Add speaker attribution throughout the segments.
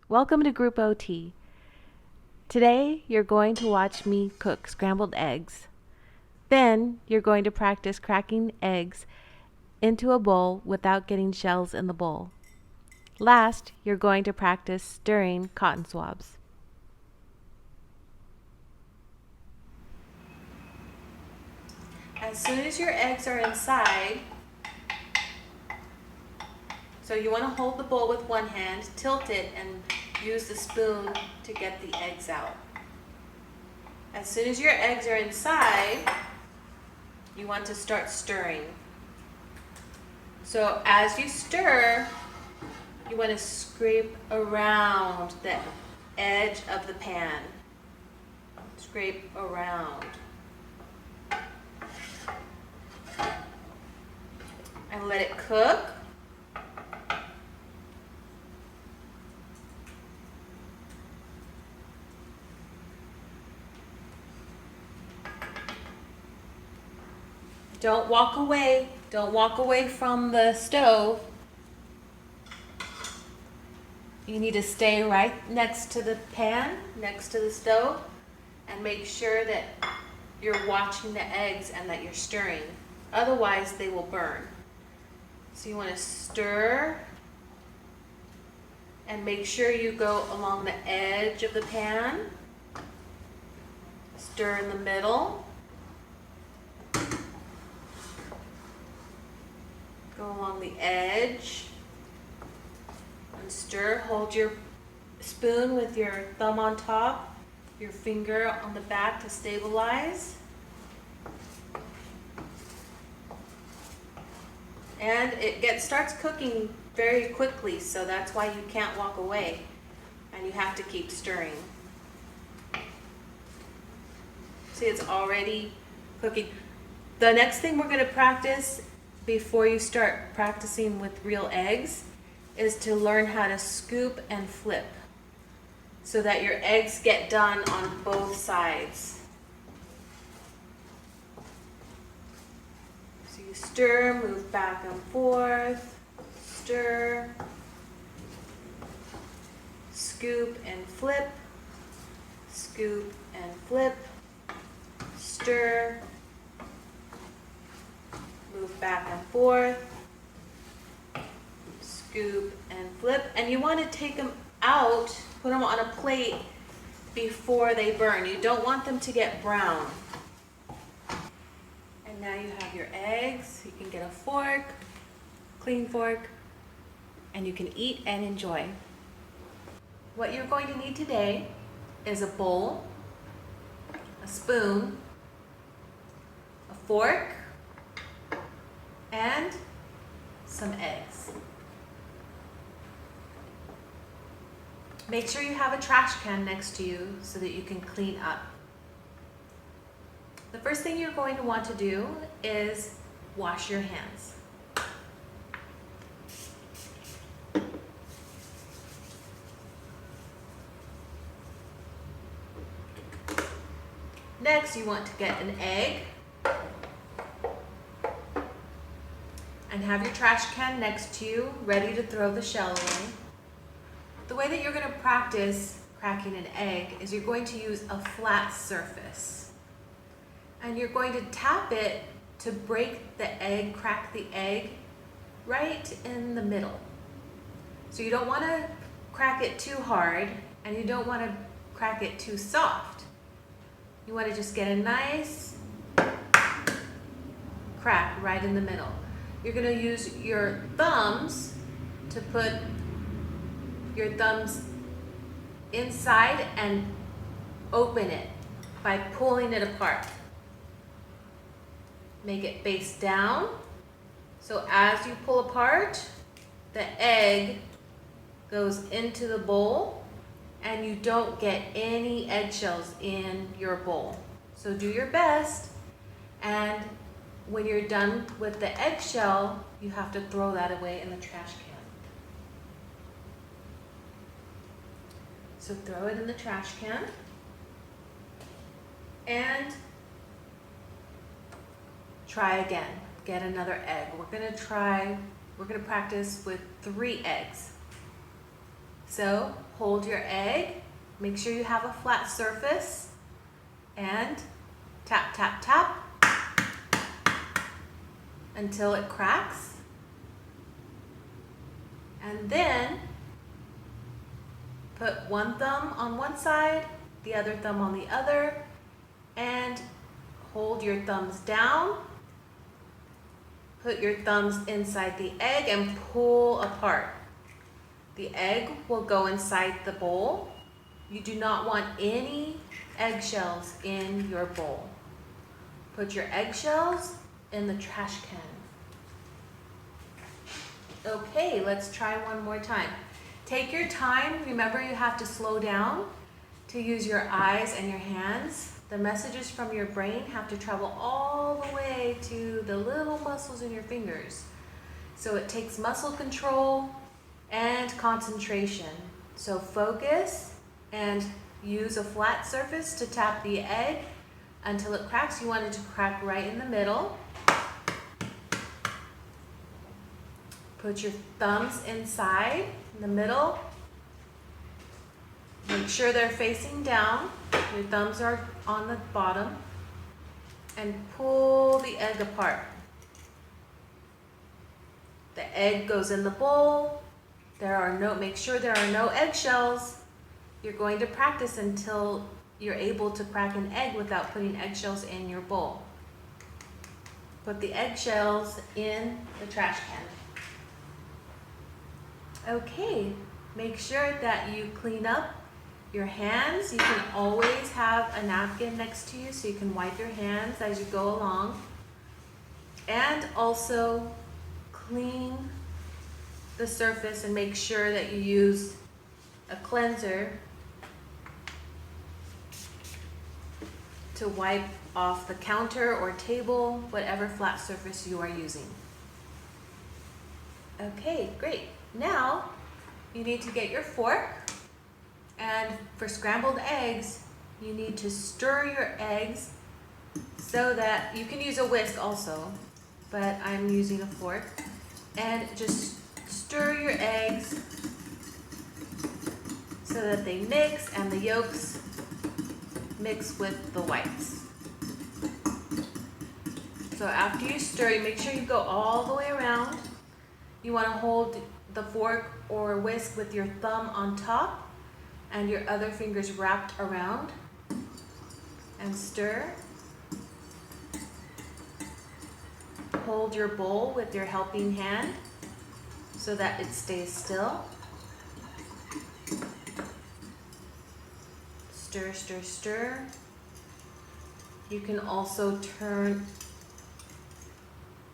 Speaker 1: Welcome to Group OT. Today you're going to watch me cook scrambled eggs. Then you're going to practice cracking eggs into a bowl without getting shells in the bowl. Last, you're going to practice stirring cotton swabs. As soon as your eggs are inside, so you want to hold the bowl with one hand, tilt it, and use the spoon to get the eggs out. As soon as your eggs are inside, you want to start stirring. So as you stir, you want to scrape around the edge of the pan. Scrape around. And let it cook. Don't walk away. Don't walk away from the stove. You need to stay right next to the pan, next to the stove, and make sure that you're watching the eggs and that you're stirring. Otherwise, they will burn. So you want to stir and make sure you go along the edge of the pan. Stir in the middle. Go along the edge and stir. Hold your spoon with your thumb on top, your finger on the back to stabilize. And it starts cooking very quickly, so that's why you can't walk away and you have to keep stirring. See, it's already cooking. The next thing we're going to practice before you start practicing with real eggs is to learn how to scoop and flip so that your eggs get done on both sides. So you stir, move back and forth, stir, scoop and flip, scoop and flip, stir, move back and forth, scoop and flip. And you want to take them out, put them on a plate before they burn. You don't want them to get brown. And now you have your eggs. You can get a fork, clean fork, and you can eat and enjoy. What you're going to need today is a bowl, a spoon, a fork, and some eggs. Make sure you have a trash can next to you so that you can clean up. The first thing you're going to want to do is wash your hands. Next, you want to get an egg and have your trash can next to you, ready to throw the shell away. The way that you're going to practice cracking an egg is you're going to use a flat surface. And you're going to tap it to break the egg, crack the egg right in the middle. So you don't want to crack it too hard and you don't want to crack it too soft. You want to just get a nice crack right in the middle. You're going to use your thumbs to put your thumbs inside and open it by pulling it apart. Make it face down. So as you pull apart, the egg goes into the bowl and you don't get any eggshells in your bowl. So do your best, and when you're done with the eggshell, you have to throw that away in the trash can. So throw it in the trash can. And try again. Get another egg. We're gonna practice with 3 eggs. So hold your egg, make sure you have a flat surface, and tap, tap, tap until it cracks. And then put one thumb on one side, the other thumb on the other, and hold your thumbs down. Put your thumbs inside the egg and pull apart. The egg will go inside the bowl. You do not want any eggshells in your bowl. Put your eggshells in the trash can. Okay, let's try one more time. Take your time. Remember, you have to slow down to use your eyes and your hands. The messages from your brain have to travel all the way to the little muscles in your fingers. So it takes muscle control and concentration. So focus and use a flat surface to tap the egg until it cracks. You want it to crack right in the middle. Put your thumbs inside, in the middle. Make sure they're facing down. Your thumbs are on the bottom. And pull the egg apart. The egg goes in the bowl. Make sure there are no eggshells. You're going to practice until you're able to crack an egg without putting eggshells in your bowl. Put the eggshells in the trash can. Okay, make sure that you clean up your hands. You can always have a napkin next to you so you can wipe your hands as you go along. And also clean the surface and make sure that you use a cleanser to wipe off the counter or table, whatever flat surface you are using. Okay, great. Now you need to get your fork, and for scrambled eggs, you need to stir your eggs so that you can use a whisk also, but I'm using a fork. And just stir your eggs so that they mix and the yolks mix with the whites. So after you stir, you make sure you go all the way around. You want to hold the fork or whisk with your thumb on top and your other fingers wrapped around, and stir. Hold your bowl with your helping hand so that it stays still. Stir, stir, stir. You can also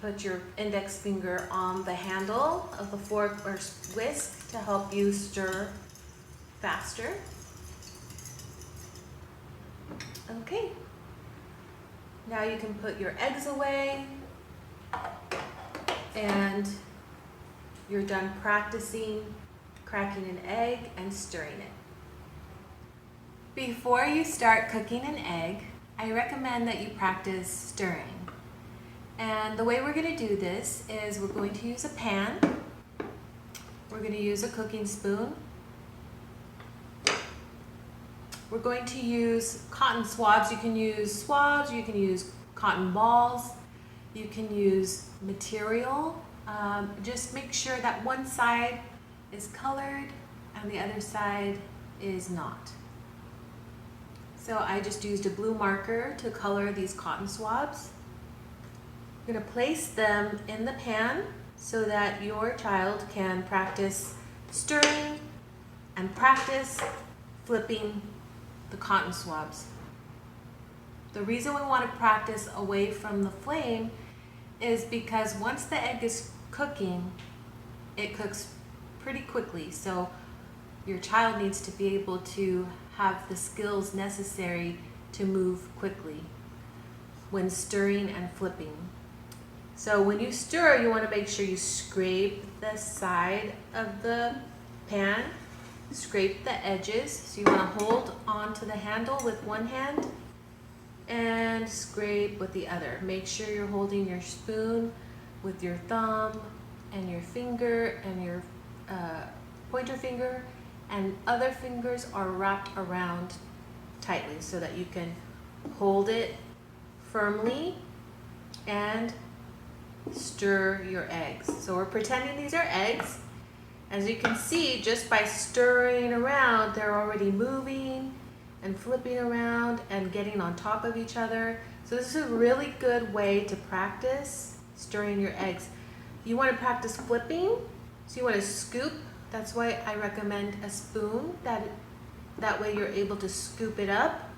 Speaker 1: put your index finger on the handle of the fork or whisk to help you stir faster. Okay. Now you can put your eggs away and you're done practicing cracking an egg and stirring it. Before you start cooking an egg, I recommend that you practice stirring. And the way we're going to do this is we're going to use a pan. We're going to use a cooking spoon. We're going to use cotton swabs. You can use swabs, you can use cotton balls, you can use material. Just make sure that one side is colored and the other side is not. So I just used a blue marker to color these cotton swabs. You're going to place them in the pan so that your child can practice stirring and practice flipping the cotton swabs. The reason we want to practice away from the flame is because once the egg is cooking, it cooks pretty quickly. So your child needs to be able to have the skills necessary to move quickly when stirring and flipping. So when you stir, you want to make sure you scrape the side of the pan, scrape the edges. So you want to hold onto the handle with one hand and scrape with the other. Make sure you're holding your spoon with your thumb and your finger and your pointer finger and other fingers are wrapped around tightly so that you can hold it firmly and stir your eggs. So we're pretending these are eggs. As you can see, just by stirring around, they're already moving and flipping around and getting on top of each other. So this is a really good way to practice stirring your eggs. You want to practice flipping, so you want to scoop. That's why I recommend a spoon. That way you're able to scoop it up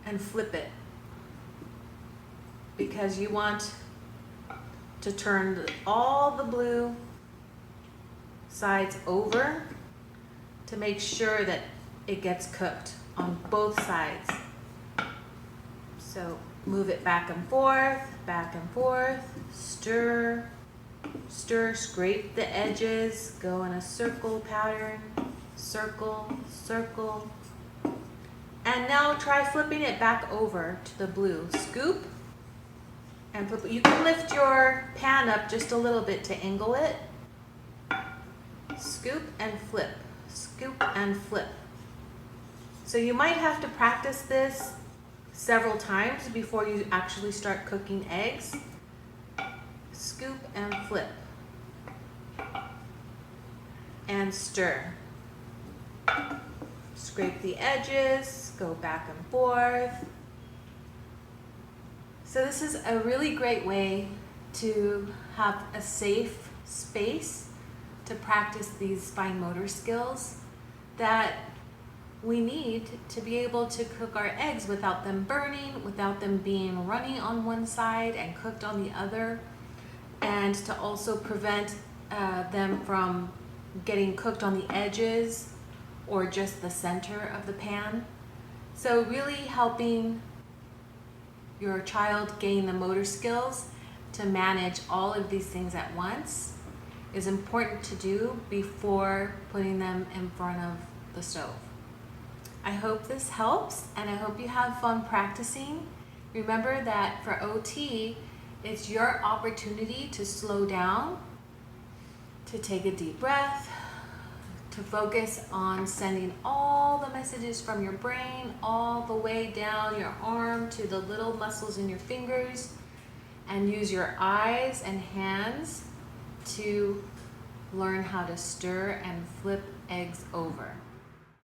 Speaker 1: and flip it, because you want to turn all the blue sides over to make sure that it gets cooked on both sides. So move it back and forth, stir, stir, scrape the edges, go in a circle pattern, circle, circle. And now try flipping it back over to the blue. Scoop and flip. You can lift your pan up just a little bit to angle it. Scoop and flip, scoop and flip. So you might have to practice this several times before you actually start cooking eggs. Scoop and flip. And stir. Scrape the edges, go back and forth. So this is a really great way to have a safe space to practice these fine motor skills that we need to be able to cook our eggs without them burning, without them being runny on one side and cooked on the other, and to also prevent them from getting cooked on the edges or just the center of the pan. So really helping your child gain the motor skills to manage all of these things at once is important to do before putting them in front of the stove. I hope this helps, and I hope you have fun practicing. Remember that for OT, it's your opportunity to slow down, to take a deep breath, to focus on sending all the messages from your brain all the way down your arm to the little muscles in your fingers, and use your eyes and hands to learn how to stir and flip eggs over.